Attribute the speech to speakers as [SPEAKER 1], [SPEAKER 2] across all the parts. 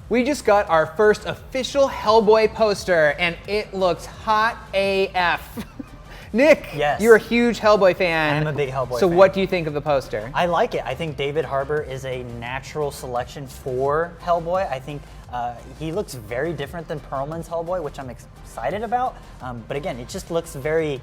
[SPEAKER 1] We just got our first official Hellboy poster, and it looks hot AF. Nick,
[SPEAKER 2] yes.
[SPEAKER 1] You're a huge Hellboy fan.
[SPEAKER 2] I'm a big Hellboy fan.
[SPEAKER 1] So what do you think of the poster?
[SPEAKER 2] I like it. I think David Harbour is a natural selection for Hellboy. I think he looks very different than Perlman's Hellboy, which I'm excited about. But again, it just looks very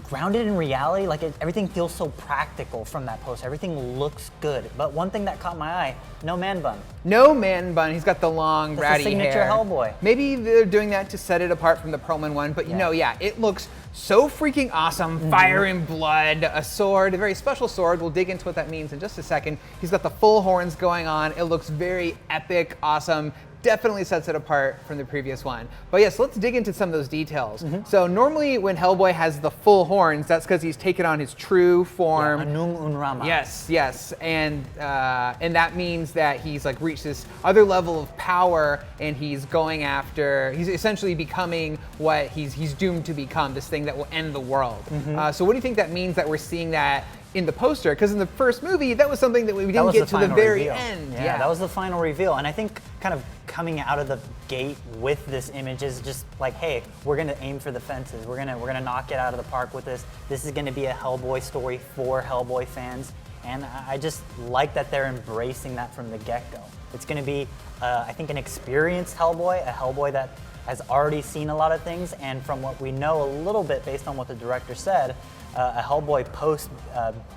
[SPEAKER 2] grounded in reality. Like everything feels so practical from that poster. Everything looks good. But one thing that caught my eye, no man bun.
[SPEAKER 1] No man bun. He's got the long, ratty hair.
[SPEAKER 2] That's the signature Hellboy.
[SPEAKER 1] Maybe they're doing that to set it apart from the Perlman one, but it looks so freaking awesome. Fire and blood, a sword, a very special sword. We'll dig into what that means in just a second. He's got the full horns going on. It looks very epic, awesome. Definitely sets it apart from the previous one. But yes, let's dig into some of those details. So normally when Hellboy has the full horns, that's because he's taken on his true form.
[SPEAKER 2] Anum Unrama.
[SPEAKER 1] Yes, and that means that he's like reached this other level of power, and he's going after. He's essentially becoming what he's doomed to become. This thing that will end the world. So what do you think that means that we're seeing that in the poster? Because in the first movie, that was something that we didn't get to the very end.
[SPEAKER 2] Yeah, that was the final reveal. And I think kind of coming out of the gate with this image is just like, hey, we're gonna aim for the fences. We're gonna knock it out of the park with this. This is gonna be a Hellboy story for Hellboy fans. And I just like that they're embracing that from the get-go. It's gonna be, I think, an experienced Hellboy, a Hellboy that has already seen a lot of things. And from what we know a little bit based on what the director said, a Hellboy post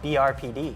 [SPEAKER 2] BRPD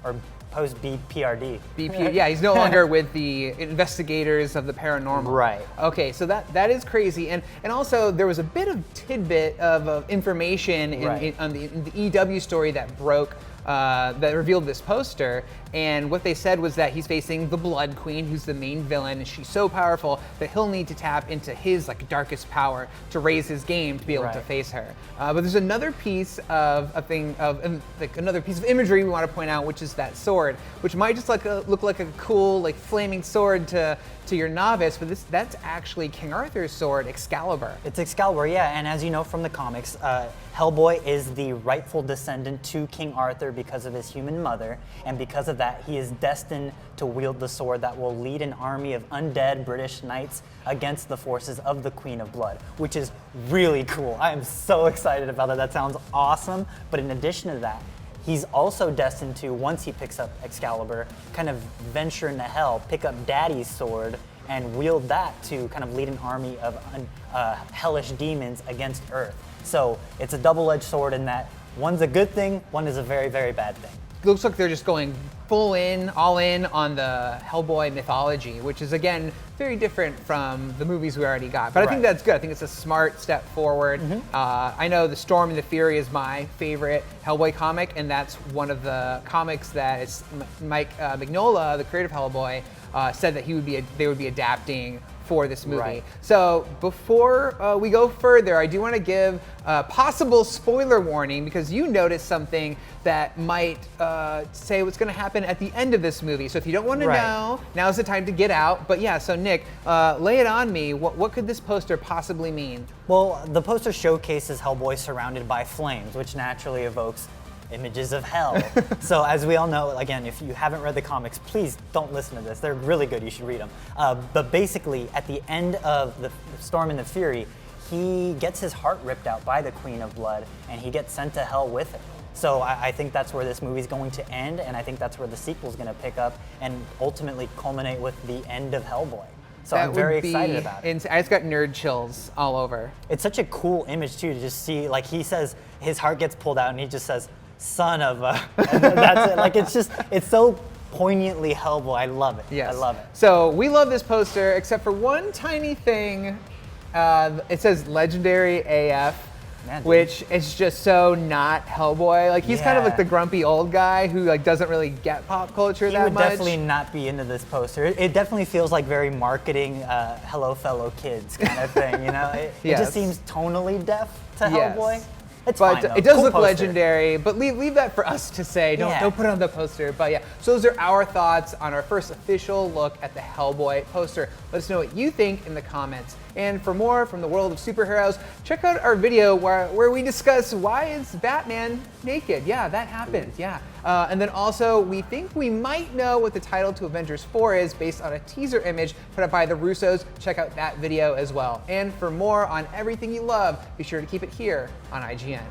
[SPEAKER 2] or post BPRD.
[SPEAKER 1] Yeah, he's no longer with the investigators of the paranormal.
[SPEAKER 2] Right.
[SPEAKER 1] Okay, so that is crazy, and also there was a bit of tidbit of information in the EW story that broke. That revealed this poster, and what they said was that he's facing the Blood Queen, who's the main villain, and she's so powerful that he'll need to tap into his darkest power to raise his game to be able to face her. But there's another piece of another piece of imagery we want to point out, which is that sword, which might just look like a cool flaming sword to your novice, but that's actually King Arthur's sword, Excalibur.
[SPEAKER 2] It's Excalibur, yeah, and as you know from the comics, Hellboy is the rightful descendant to King Arthur because of his human mother, and because of that, he is destined to wield the sword that will lead an army of undead British knights against the forces of the Queen of Blood, which is really cool. I am so excited about that. That sounds awesome, but in addition to that, he's also destined to, once he picks up Excalibur, kind of venture into hell, pick up Daddy's sword, and wield that to kind of lead an army of hellish demons against Earth. So it's a double-edged sword in that one's a good thing, one is a very, very bad thing.
[SPEAKER 1] It looks like they're just going all in on the Hellboy mythology, which is, again, very different from the movies we already got. But I think that's good. I think it's a smart step forward. I know The Storm and the Fury is my favorite Hellboy comic, and that's one of the comics that Mike Mignola, the creator of Hellboy, said that they would be adapting for this movie. So before we go further, I do want to give a possible spoiler warning, because you noticed something that might say what's going to happen at the end of this movie. So if you don't want to know, now's the time to get out. But yeah, so Nick, lay it on me. What could this poster possibly mean?
[SPEAKER 2] Well, the poster showcases Hellboy surrounded by flames, which naturally evokes images of hell. So as we all know, again, if you haven't read the comics, please don't listen to this. They're really good. You should read them. But basically, at the end of the Storm and the Fury, he gets his heart ripped out by the Queen of Blood, and he gets sent to hell with it. So I think that's where this movie's going to end, and I think that's where the sequel's going to pick up and ultimately culminate with the end of Hellboy. So I'm very excited about it.
[SPEAKER 1] I just got nerd chills all over.
[SPEAKER 2] It's such a cool image, too, to just see, he says his heart gets pulled out, and he just says, son of a, and that's it. It's so poignantly Hellboy. I love it.
[SPEAKER 1] Yes.
[SPEAKER 2] I love it.
[SPEAKER 1] So we love this poster, except for one tiny thing. It says Legendary AF, which is just so not Hellboy. He's kind of like the grumpy old guy who doesn't really get pop culture that much.
[SPEAKER 2] He would definitely not be into this poster. It definitely feels like very marketing, hello fellow kids kind of thing, you know? It just seems tonally deaf to Hellboy. It's fine,
[SPEAKER 1] it does
[SPEAKER 2] cool
[SPEAKER 1] look
[SPEAKER 2] poster.
[SPEAKER 1] Legendary, but leave that for us to say. Don't put it on the poster. But yeah, so those are our thoughts on our first official look at the Hellboy poster. Let us know what you think in the comments. And for more from the world of superheroes, check out our video where we discuss why is Batman naked. Yeah, that happens. Yeah. And then also, we think we might know what the title to Avengers 4 is based on a teaser image put up by the Russos. Check out that video as well. And for more on everything you love, be sure to keep it here on IGN.